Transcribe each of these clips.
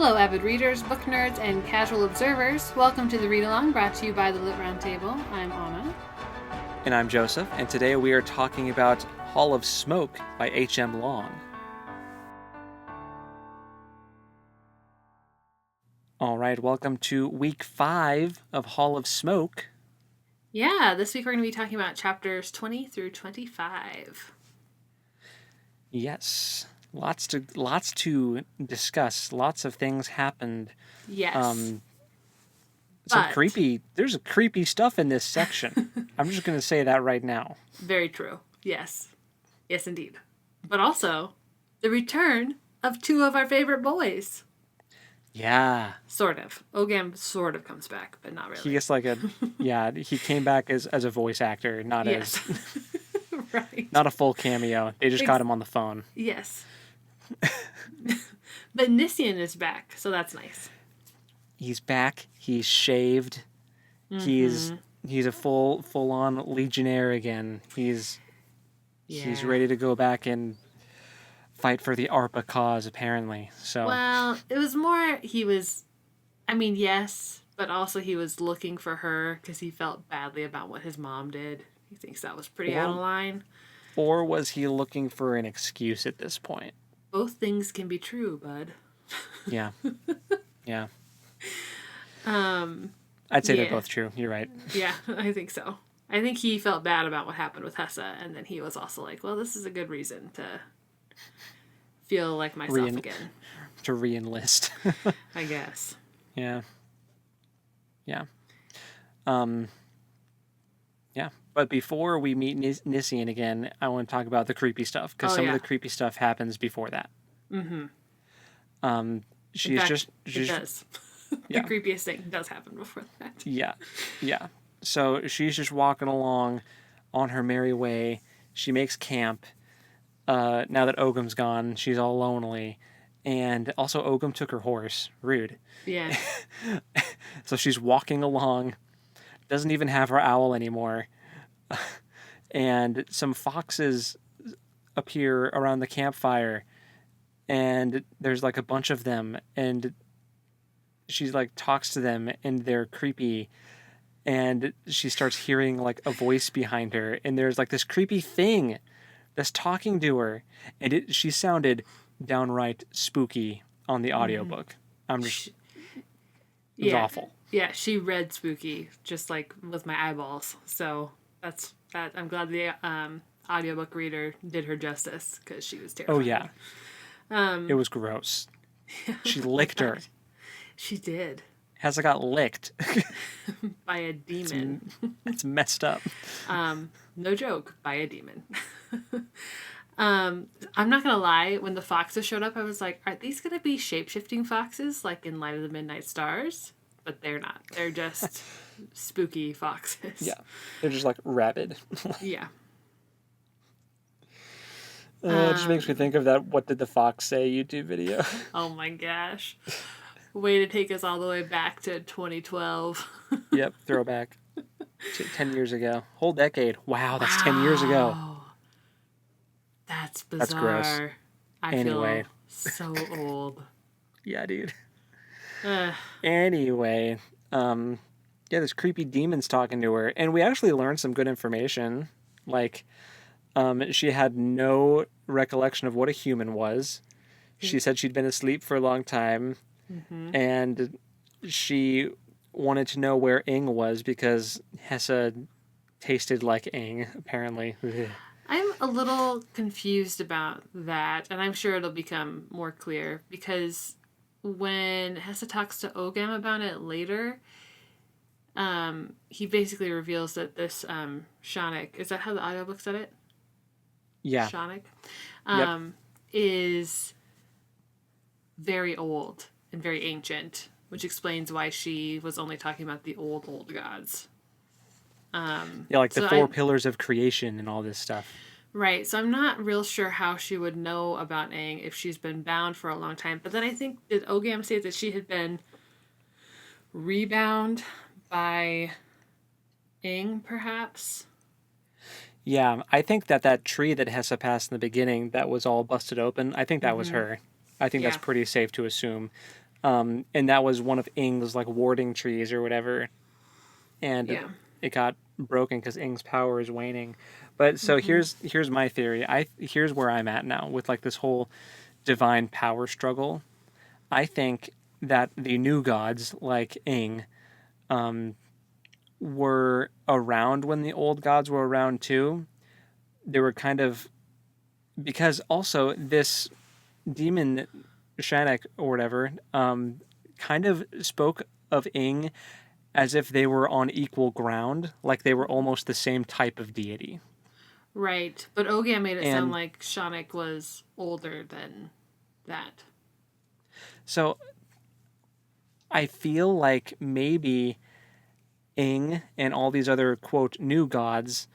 Hello, avid readers, book nerds, and casual observers. Welcome to the Read Along, brought to you by the Lit Roundtable. I'm Anna. And I'm Joseph, and today we are talking about Hall of Smoke by H.M. Long. All right, welcome to week 5 of Hall of Smoke. Yeah, this week we're going to be talking about chapters 20 through 25. Yes, lots to discuss. Lots of things happened. Yes. There's a creepy stuff in this section. I'm just going to say that right now. Very true. Yes. Yes, indeed. But also, the return of two of our favorite boys. Yeah. Sort of. Ogam sort of comes back, but not really. He gets he came back as a voice actor, not as... Right. Not a full cameo. They just got him on the phone. Yes. But Nissian is back, so that's nice. He's back. He's shaved. Mm-hmm. He's a full on legionnaire again. He's ready to go back and fight for the ARPA cause, apparently. So well, it was more yes, but also he was looking for her because he felt badly about what his mom did. He thinks that was pretty out of line. Or was he looking for an excuse at this point? Both things can be true, bud. Yeah. Yeah. I'd say they're both true. You're right. Yeah, I think so. I think he felt bad about what happened with Hessa, and then he was also like, well, this is a good reason to feel like myself again. To re-enlist. I guess. Yeah. Yeah. Yeah. But before we meet Nissian again, I want to talk about the creepy stuff, because some of the creepy stuff happens before that. Mm-hmm. It does. The creepiest thing does happen before that. Yeah. Yeah. So she's just walking along on her merry way. She makes camp. Now that Ogham's gone, she's all lonely. And also Ogham took her horse. Rude. Yeah. So she's walking along. Doesn't even have her owl anymore. And some foxes appear around the campfire. And there's like a bunch of them. And she like talks to them and they're creepy. And she starts hearing like a voice behind her. And there's like this creepy thing that's talking to her. And she sounded downright spooky on the audiobook. It was awful. Yeah, she read spooky just like with my eyeballs. So that's that. I'm glad the audiobook reader did her justice because she was terrifying. Oh yeah. It was gross. She licked her. She did. Hessa got licked. By a demon. It's messed up. No joke, by a demon. I'm not gonna lie, when the foxes showed up, I was like, are these gonna be shape-shifting foxes like in Light of the Midnight Stars? But they're not. They're just spooky foxes. Yeah. They're just like rabid. Yeah. It just makes me think of that What Did the Fox Say YouTube video. Oh my gosh. Way to take us all the way back to 2012. Yep, throwback. 10 years ago. Whole decade. Wow, that's 10 years ago. That's bizarre. That's gross. I feel so old. Yeah, dude. Anyway, there's creepy demons talking to her. And we actually learned some good information. Like, she had no recollection of what a human was. She said she'd been asleep for a long time. Mm-hmm. And she wanted to know where Ing was because Hessa tasted like Ing, apparently. I'm a little confused about that, and I'm sure it'll become more clear, because when Hessa talks to Ogham about it later, he basically reveals that this Shanik, is that how the audiobook said it? Yeah. Shanik? Yep. Is very old and very ancient, which explains why she was only talking about the old gods. The 4 pillars of creation and all this stuff. Right, so I'm not real sure how she would know about Aang if she's been bound for a long time. But then I think, did Ogham say that she had been rebound by Aang, perhaps? Yeah, I think that tree that Hessa passed in the beginning that was all busted open, I think that was her. I think that's pretty safe to assume. And that was one of Ing's like warding trees or whatever, and Yeah. it got broken because Ing's power is waning. But so here's my theory. Here's where I'm at now with like this whole divine power struggle. I think that the new gods like Ing were around when the old gods were around too. They were kind of, because also this demon Shannik or whatever kind of spoke of Ing as if they were on equal ground, like they were almost the same type of deity. Right. But Ogan made it sound And like Shannik was older than that. so I feel like maybe Ing and all these other quote new gods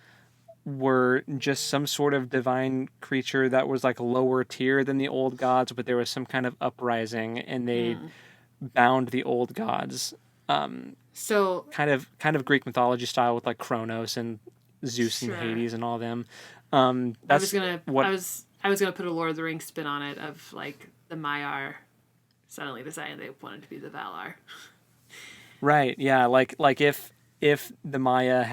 were just some sort of divine creature that was like lower tier than the old gods, but there was some kind of uprising and they bound the old gods. So Kind of Greek mythology style with like Kronos and Zeus and sure. Hades and all of them. I That's was gonna put a Lord of the Rings spin on it of like the Maiar suddenly decided they wanted to be the Valar. right. Yeah, like if the Maiar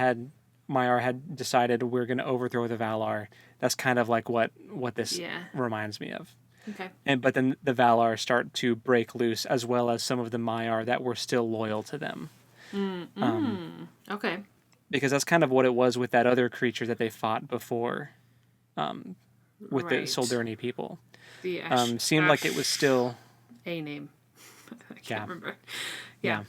had decided we're going to overthrow the Valar, that's kind of like what this Yeah. reminds me of. Okay. But then the Valar start to break loose, as well as some of the Maiar that were still loyal to them. Okay. Because that's kind of what it was with that other creature that they fought before, with the Right. Soldurni people. The Seemed like it was still a name. I can't Yeah. remember. Yeah.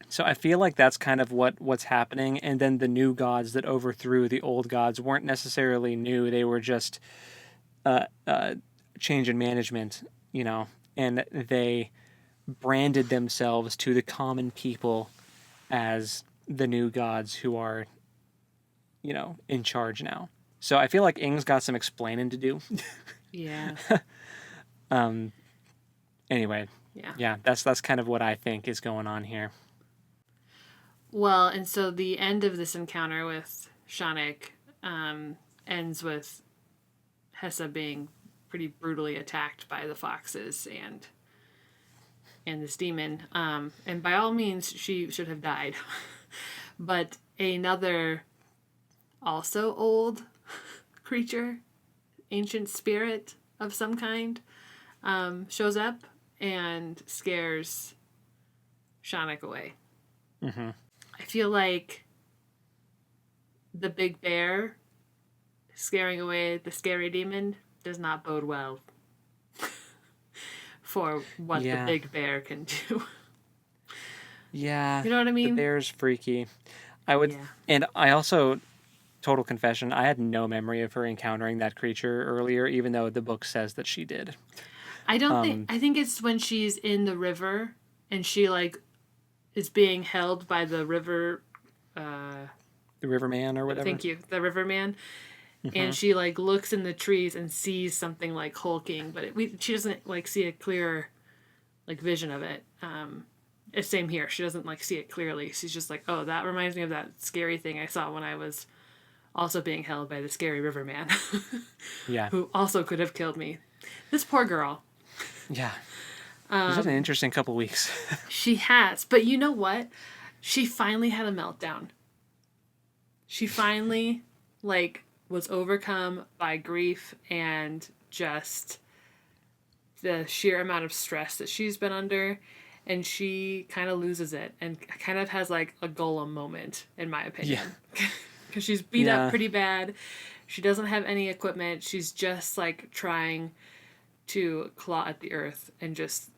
So I feel like that's kind of what's happening, and then the new gods that overthrew the old gods weren't necessarily new; they were just change in management, and they branded themselves to the common people as the new gods who are, in charge now. So I feel like Ing's got some explaining to do. Yeah. Anyway, Yeah. that's kind of what I think is going on here. Well, and so the end of this encounter with Shannik ends with Hessa being pretty brutally attacked by the foxes and this demon. And by all means, she should have died. But another also old creature, ancient spirit of some kind, shows up and scares Shannik away. Mm-hmm. I feel like the big bear scaring away the scary demon does not bode well for what the big bear can do. Yeah. You know what I mean? The bear's freaky. And I also, total confession, I had no memory of her encountering that creature earlier, even though the book says that she did. I think it's when she's in the river and she is being held by the river. The Riverman or whatever. Thank you, the Riverman. And she looks in the trees and sees something hulking, but she doesn't see a clear vision of it. It's same here. She doesn't see it clearly. She's just oh, that reminds me of that scary thing I saw when I was also being held by the scary Riverman. Yeah. Who also could have killed me. This poor girl. Yeah. It's been an interesting couple weeks. She has, but you know what? She finally had a meltdown. She finally was overcome by grief and just the sheer amount of stress that she's been under, and she kind of loses it and kind of has a Golem moment, in my opinion. Yeah. Because she's beat up pretty bad. She doesn't have any equipment. She's just trying to claw at the earth and just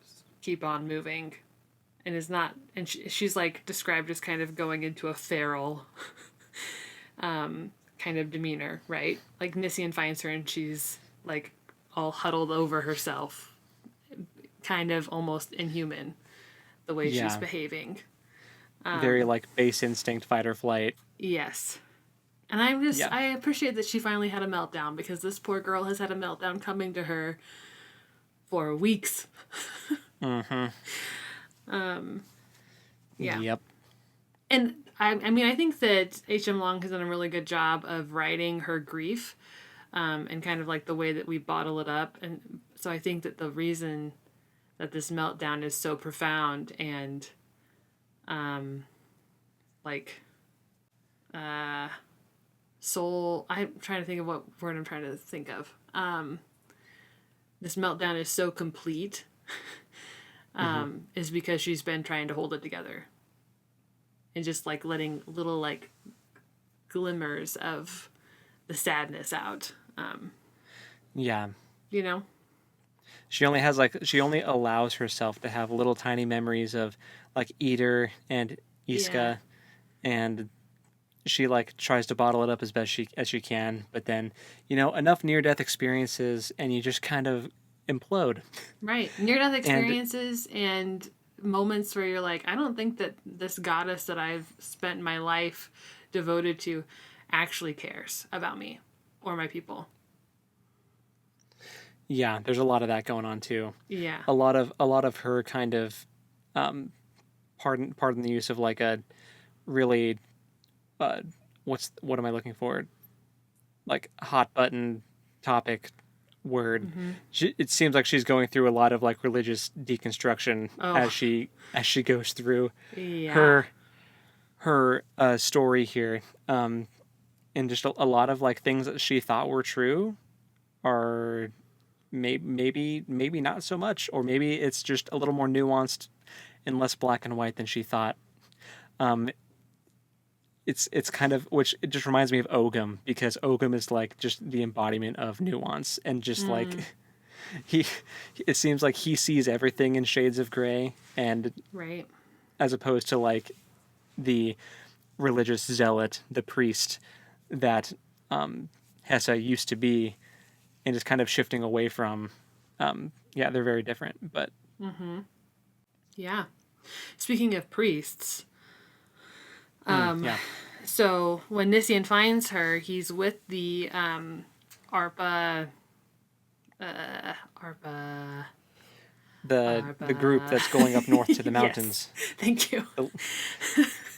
keep on moving, and is not. And she's described as kind of going into a feral kind of demeanor, right? Nissian finds her and she's all huddled over herself, kind of almost inhuman, the way she's behaving. Very base instinct, fight or flight. Yes. And I appreciate that she finally had a meltdown, because this poor girl has had a meltdown coming to her for weeks. Mm-hmm. Yeah. Yep. And I think that H.M. Long has done a really good job of writing her grief, and kind of the way that we bottle it up. And so I think that the reason that this meltdown is so profound and like soul. I'm trying to think of what word I'm trying to think of. This meltdown is so complete is because she's been trying to hold it together and just like letting little like glimmers of the sadness out. Yeah. You know? She only allows herself to have little tiny memories of like Eater and Iska, Yeah. and she like tries to bottle it up as best she can, but then, enough near death experiences and you just kind of implode. Right. Near death And experiences and moments where you're like, I don't think that this goddess that I've spent my life devoted to actually cares about me or my people. yeah, there's a lot of that going on too. Yeah. A lot of her kind of pardon the use of like a really what am I looking for? Like hot button topic word. It seems like she's going through a lot of like religious deconstruction Oh. as she goes through Yeah. her story here, and just a lot of like things that she thought were true are maybe not so much, or maybe it's just a little more nuanced and less black and white than she thought. It's kind of, which it just reminds me of Ogum, because Ogum is like just the embodiment of nuance and just like he it seems like he sees everything in shades of gray, and Right. as opposed to like the religious zealot, the priest that Hessa used to be, and is kind of shifting away from. Yeah, they're very different, but Yeah. Speaking of priests, yeah, so when Nisian finds her, he's with the ARPA. the group that's going up north to the mountains. Yes. Thank you.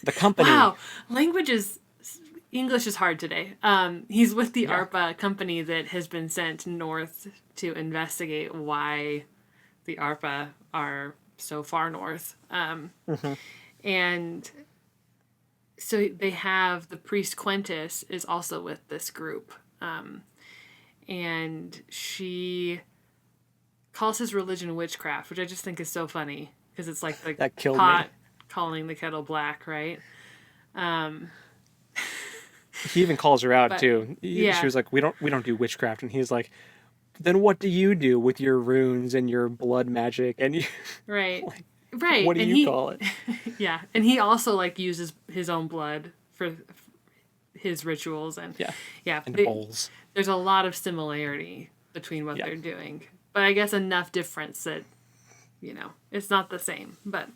The company. Wow, English is hard today. He's with the Yeah. ARPA company that has been sent north to investigate why the ARPA are so far north. And so they have the priest Quentis is also with this group. And she calls his religion witchcraft, which I just think is so funny because it's like the That killed pot me. calling the kettle black, right? He even calls her out But- too. yeah. She was like, "We don't do witchcraft," and he's like, "Then what do you do with your runes and your blood magic and you, Right. Right. what do and you he, call it?" Yeah. And he also like uses his own blood for his rituals and Yeah, yeah. and they- bowls. there's a lot of similarity between what Yeah. they're doing. But I guess enough difference that, it's not the same. But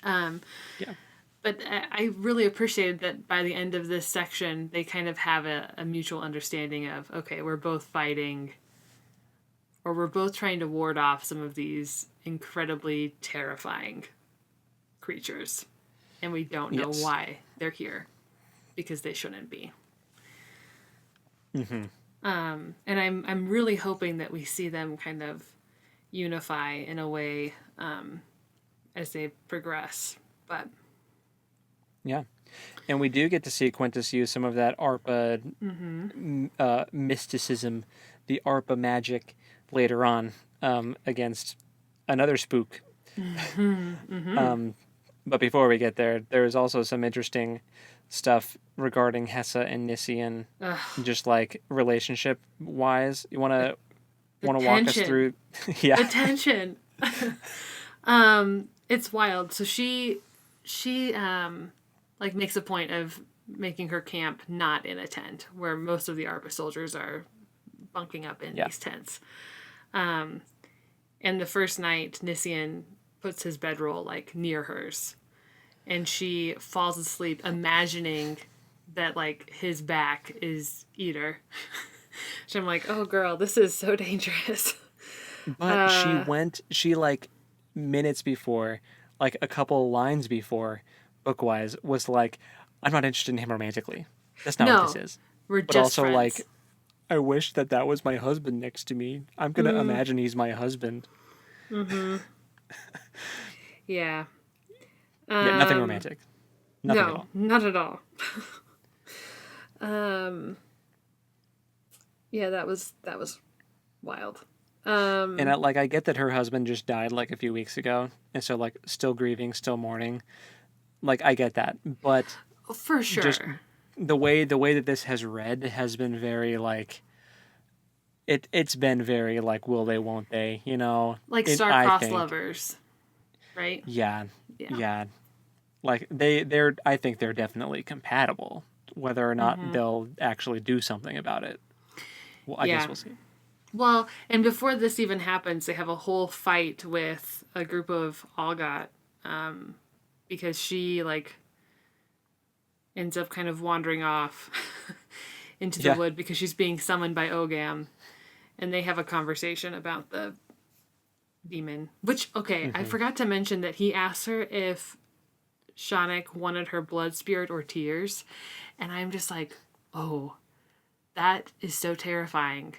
Yeah, but I really appreciated that by the end of this section, they kind of have a mutual understanding of, okay, we're both fighting, or we're both trying to ward off some of these incredibly terrifying creatures. And we don't know Yes. why they're here, because they shouldn't be. And I'm really hoping that we see them kind of unify in a way as they progress. But yeah. And we do get to see Quintus use some of that ARPA mysticism, the ARPA magic later on, against another spook. But before we get there, there is also some interesting stuff regarding Hessa and Nisian, just like relationship wise. You want to walk us tension. through? Yeah, the tension. It's wild. So she like makes a point of making her camp not in a tent where most of the ARPA soldiers are bunking up in these tents. And the first night, Nisian puts his bedroll like near hers, and she falls asleep imagining that like his back is Eater. So I'm like, oh girl, this is so dangerous. but she like minutes before, like a couple lines before, book-wise, was like, I'm not interested in him romantically. That's not No, what this is. We're But just also friends. like, I wish that was my husband next to me. I'm going to imagine he's my husband. Mm-hmm. Yeah. Yeah, nothing romantic. Nothing at No, all. not at all. um, yeah, that was wild. And I get that her husband just died like a few weeks ago, and so like still grieving, still mourning. Like I get that, but For just sure. the way that this has read has been very like it's been very like will they won't they, you know. Like It I star-crossed think lovers, right? yeah, Yeah. yeah, like they're I think they're definitely compatible. Whether or not Mm-hmm. they'll actually do something about it, well, I guess Yeah. we'll see. Well, and before this even happens, they have a whole fight with a group of Algot, because she like ends up kind of wandering off into the Yeah. wood because she's being summoned by Ogam, and they have a conversation about the demon. Which, okay, I Hmm. forgot to mention that he asked her if Shanik wanted her blood spirit or tears, and I'm just like, oh, that is so terrifying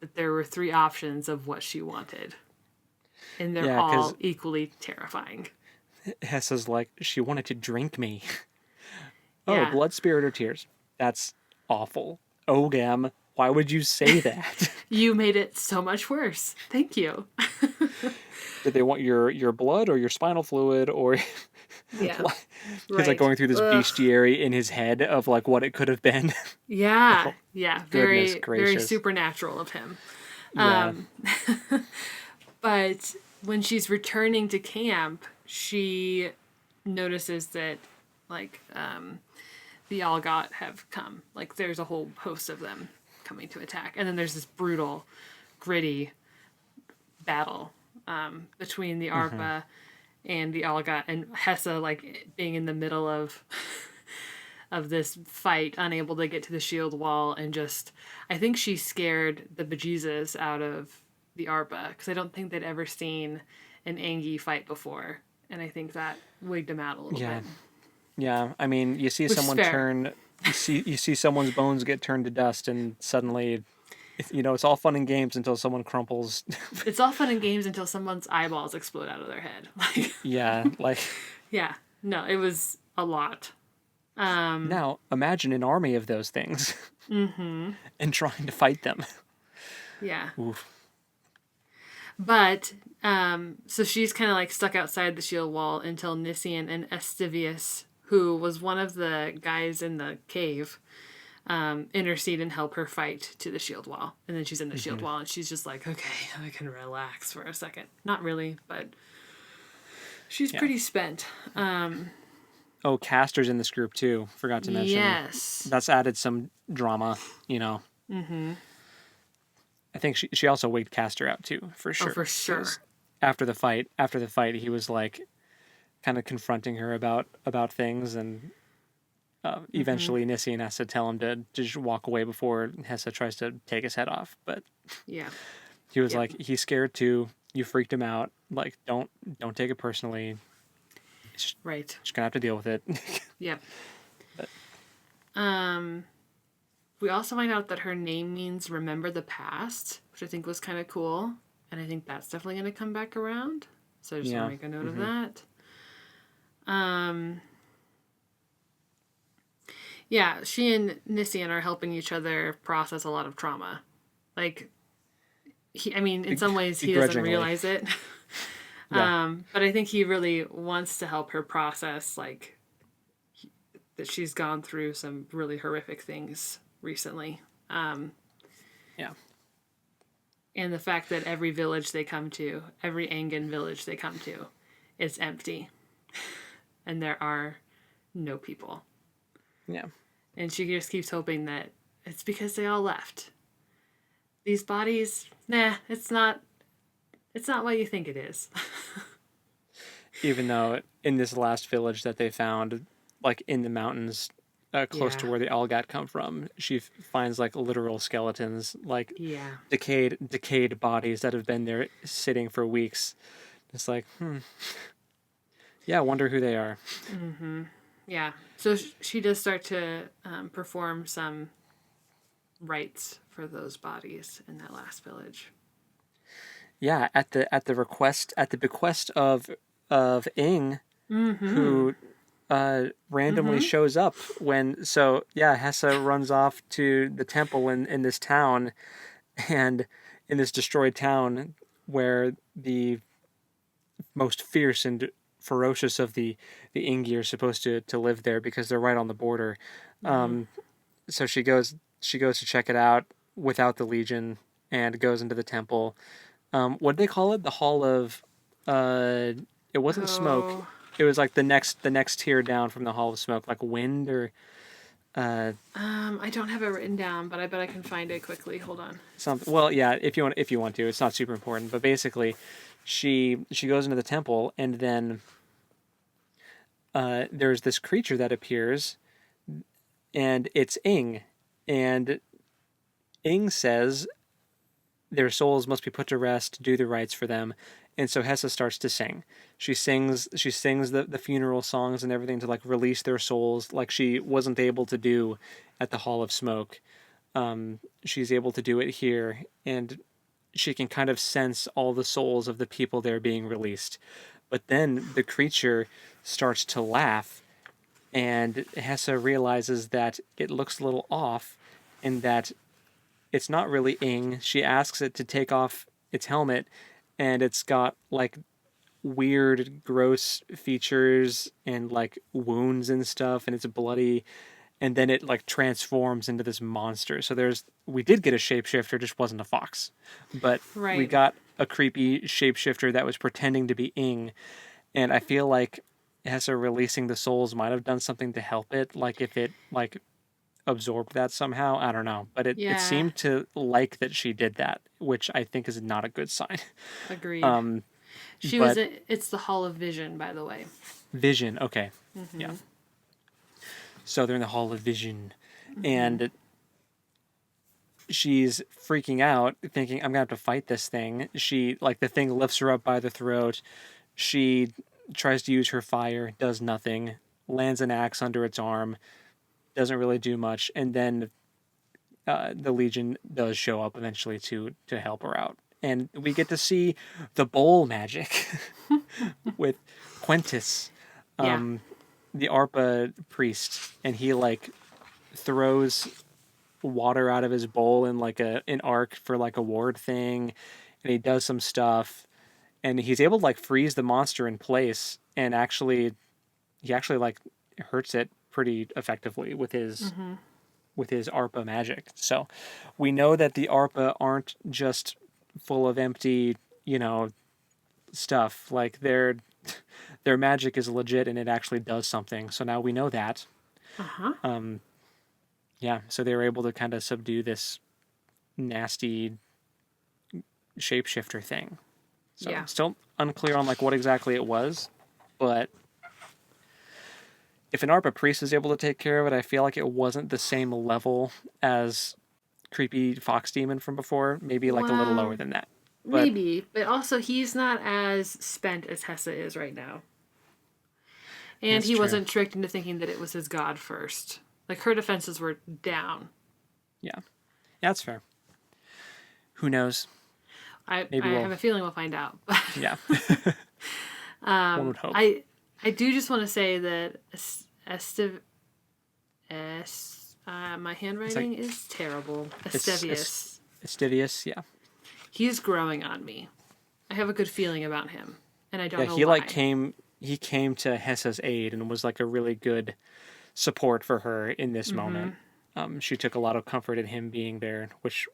that there were three options of what she wanted, and they're Yeah, because all equally terrifying. Hessa's like she wanted to drink me. Oh, Yeah, blood, spirit, or tears? That's awful. Ogam, why would you say that? you made it so much worse. Thank you. Did they want your blood or your spinal fluid or Yeah, he's like right. going through this Ugh. bestiary in his head of like what it could have been. Yeah, Oh, yeah. goodness Very, very gracious. supernatural of him. Yeah. But when she's returning to camp, she notices that, like, the Algot have come. Like, there's a whole host of them coming to attack. And then there's this brutal, gritty battle between the Hmm. Arpa and the Algot, and Hessa, like, being in the middle of this fight, unable to get to the shield wall, and just, I think she scared the bejesus out of the Arpa, because I don't think they'd ever seen an Angie fight before, and I think that wigged him out a little Yeah. bit, Yeah. I mean, which is fair. you see someone's bones get turned to dust and suddenly it's all fun and games until someone crumples. It's all fun and games until someone's eyeballs explode out of their head. Like, Yeah, like yeah, no, it was a lot. now imagine an army of those things Mm-hmm. and trying to fight them. Yeah, Oof. but so she's kind of like stuck outside the shield wall until Nisian and Estivius, who was one of the guys in the cave, intercede and help her fight to the shield wall. And then she's in the shield Hmm. wall, and she's just like, okay, I can relax for a second. Not really, but she's Yeah. pretty spent. Oh, Castor's in this group too. Forgot to mention. Yes. That's added some drama, you know. Mm-hmm. I think she also wigged Castor out too, for Oh, sure. for sure. Because after the fight, he was like kind of confronting her about things, and Mm-hmm. eventually Nisian has to tell him to just walk away before Hessa tries to take his head off. But Yeah. he was Yep. like, he's scared too. You freaked him out. Like, don't take it personally. Right. Just gonna have to deal with it. Yep. But We also find out that her name means remember the past, which I think was kind of cool. And I think that's definitely going to come back around. So I just want yeah. to make a note of Hmm. that. Yeah, she and Nisian are helping each other process a lot of trauma. Like, I mean, in some ways he doesn't Begrudgingly. realize it. Yeah. But I think he really wants to help her process, like, that she's gone through some really horrific things recently. Yeah. And the fact that every village they come to, every Angan village they come to, is empty. And there are no people. Yeah. And she just keeps hoping that it's because they all left. These bodies, nah, it's not what you think it is. Even though in this last village that they found, like in the mountains, close to Yeah. where the Algat come from, she finds like literal skeletons, like Yeah. decayed bodies that have been there sitting for weeks. It's like, yeah, I wonder who they are. Yeah. So she does start to perform some rites for those bodies in that last village. Yeah, at the bequest of Ing, Mm-hmm. who randomly Mm-hmm. shows up yeah, Hessa runs off to the temple in this town, and in this destroyed town where the most fierce and ferocious of the Ingi are supposed to live there because they're right on the border. Mm-hmm. So she goes to check it out without the Legion and goes into the temple. What did they call it? The Hall of uh it wasn't smoke. Oh. It was like the next tier down from the Hall of Smoke, like wind or uh I don't have it written down, but I bet I can find it quickly. Hold on. something. Well, yeah, if you want to. It's not super important, but basically she goes into the temple, and then there's this creature that appears, and it's Ing, and Ing says their souls must be put to rest, do the rites for them. And so Hessa starts to sing. She sings the funeral songs and everything to like release their souls, like she wasn't able to do at the Hall of Smoke. She's able to do it here, and she can kind of sense all the souls of the people there being released. But then the creature starts to laugh, and Hessa realizes that it looks a little off, and that it's not really Ing. She asks it to take off its helmet, and it's got like weird, gross features and like wounds and stuff, and it's bloody. And then it like transforms into this monster. So we did get a shapeshifter, just wasn't a fox, but we Right. got a creepy shapeshifter that was pretending to be Ing, and I feel like Hessa releasing the souls might have done something to help it, like if it like absorbed that somehow. I don't know, but it Yeah. seemed to like that she did that, which I think is not a good sign. Agreed. Um, She was. but It's the Hall of Vision, by the way. Vision, okay, yeah. Mm-hmm. So they're in the Hall of Vision, Mm-hmm. and she's freaking out, thinking, "I'm gonna have to fight this thing." She like the thing lifts her up by the throat. She tries to use her fire, does nothing. Lands an axe under its arm, doesn't really do much, and then the Legion does show up eventually to help her out, and we get to see the bowl magic with Quentis, Yeah. um, the ARPA priest, and he like throws water out of his bowl in like an arc for like a ward thing, and he does some stuff, and he's able to like freeze the monster in place, and he actually like hurts it pretty effectively Mm-hmm. with his ARPA magic. So we know that the ARPA aren't just full of empty, you know, stuff. Like their magic is legit and it actually does something. So now we know that. Uh huh. Um, yeah, so they were able to kind of subdue this nasty shapeshifter thing. So Yeah. still unclear on like what exactly it was, but if an ARPA priest is able to take care of it, I feel like it wasn't the same level as creepy fox demon from before. Maybe like a little lower Well, than that. But maybe, but also he's not as spent as Hessa is right now, and that's he true. wasn't tricked into thinking that it was his god first. Like her defenses were down. Yeah. Yeah, that's fair. Who knows? I Maybe have we'll. a feeling we'll find out. Yeah. One would hope. I do just want to say that my It's like handwriting is terrible. it's Estevius. Estivius. Yeah. He's growing on me. I have a good feeling about him, and I Yeah. don't know He like why. came. He came to Hessa's aid and was like a really good support for her in this Mm-hmm. moment. She took a lot of comfort in him being there, which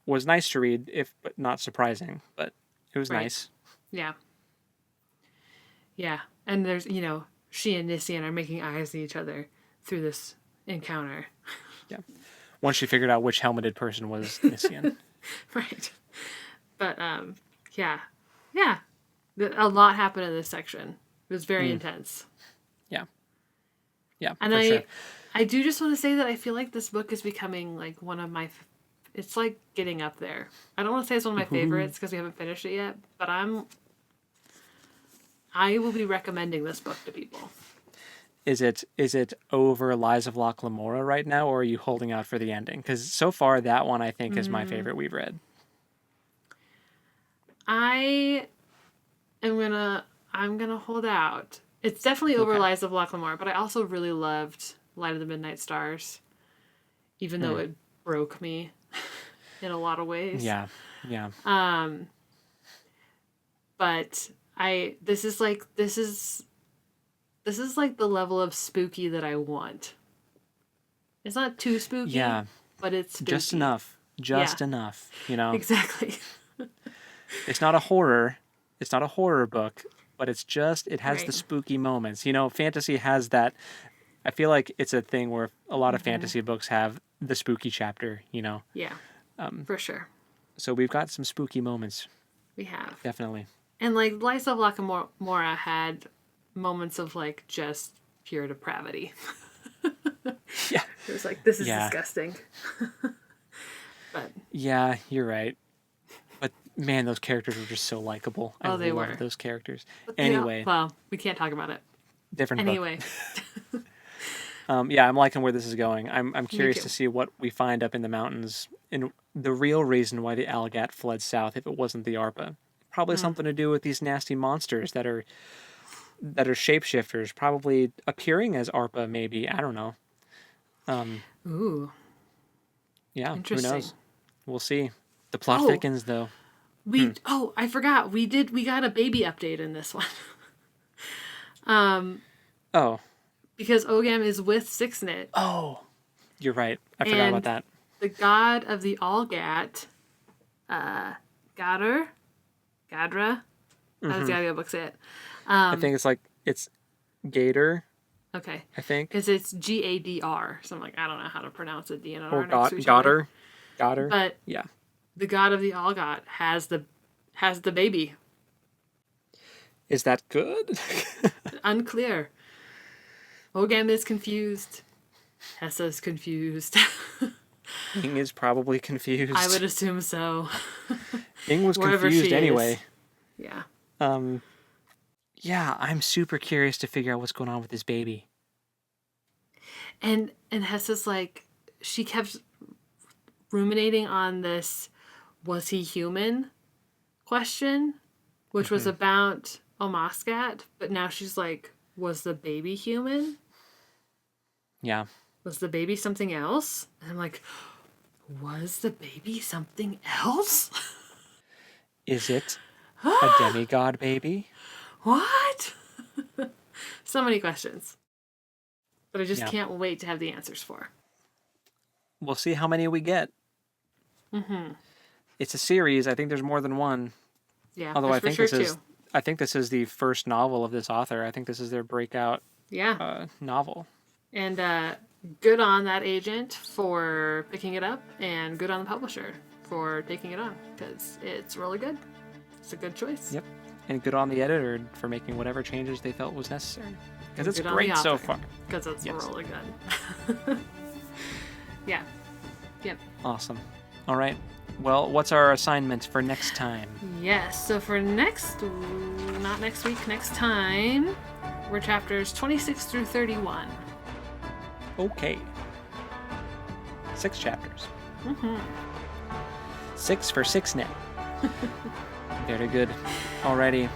was nice to read, if but not surprising. But it was Right. nice. Yeah. Yeah. And there's, she and Nissian are making eyes at each other through this encounter. Yeah. Once she figured out which helmeted person was Nissian. Right. But, yeah. Yeah. A lot happened in this section. It was very Mm, intense. yeah. Yeah. And For sure. I do just want to say that I feel like this book is becoming like one of my. It's like getting up there. I don't want to say it's one of my Ooh. favorites because we haven't finished it yet, but I will be recommending this book to people. Is it over Lies of Locke Lamora right now, or are you holding out for the ending? Because so far that one I think is my favorite we've read. I I'm gonna hold out. It's definitely over Okay. Lies of Lachlan, but I also really loved Light of the Midnight Stars, even though it broke me in a lot of ways. Yeah. Yeah. But this is like the level of spooky that I want. It's not too spooky. Yeah. But it's spooky. Just enough. Just Yeah. enough. You know. Exactly. It's not a horror. It's not a horror book, but it has the Right. spooky moments. You know, fantasy has that. I feel like it's a thing where a lot of fantasy books have the spooky chapter, you know. Yeah. For sure. So we've got some spooky moments, We have. definitely. And like Lies of Lachlan had moments of like just pure depravity. Yeah. It was like, this is Yeah. disgusting. But Yeah, you're right. But man, those characters were just so likable. I they love were. those characters. you know, Anyway, well, we can't talk about it. different book. Anyway. Yeah, I'm liking where this is going. I'm curious too. to see what we find up in the mountains and the real reason why the Algat fled south if it wasn't the ARPA. Probably something to do with these nasty monsters that are shapeshifters, probably appearing as ARPA maybe. I don't know. Ooh. Yeah, who Interesting. knows? We'll see. The plot Oh. thickens though. I forgot. We got a baby update in this one. Oh. Because Ogam is with Sixnit. Oh. You're right. I forgot about And that. the god of the Allgat, Gadra? How does the audiobook say it? I think it's Gator, Okay. I think. Because it's Gadr. So I'm like, I don't know how to pronounce it. DNR Or next to each other. Goddard. But Yeah. the god of the Allgat has the baby. Is that good? Unclear. Ogam is confused. Hessa's confused. Ing is probably confused. I would assume so. Ing was Wherever confused she anyway. is. Yeah. Yeah, I'm super curious to figure out what's going on with this baby. And Hessa's like, she kept ruminating on this, was he human question, which was about Omascat, but now she's like, was the baby human? Yeah. Was the baby something else? And I'm like, was the baby something else? Is it a demigod baby? What? So many questions. But I just Yeah. can't wait to have the answers for. We'll see how many we get. It's a series. I think there's more than one. Yeah, Although that's I think this is the first novel of this author. I think this is their breakout Yeah. novel. And good on that agent for picking it up, and good on the publisher for taking it on, because it's really good. It's a good choice. Yep. And good on the editor for making whatever changes they felt was necessary. Because it's Good on the great so author, far. because it's Yes. really good. Yeah. Yep. Awesome. All right. Well, what's our assignment for next time? Yes. So for not next week, next time, we're chapters 26 through 31. Okay. 6 chapters. 6 for 6 net. Very good. Alrighty.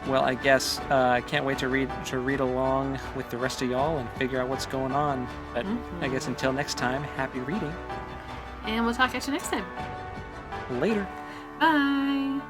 Well, I guess I can't wait to read along with the rest of y'all and figure out what's going on. But I guess until next time, happy reading. And we'll talk at you next time. Later. Bye.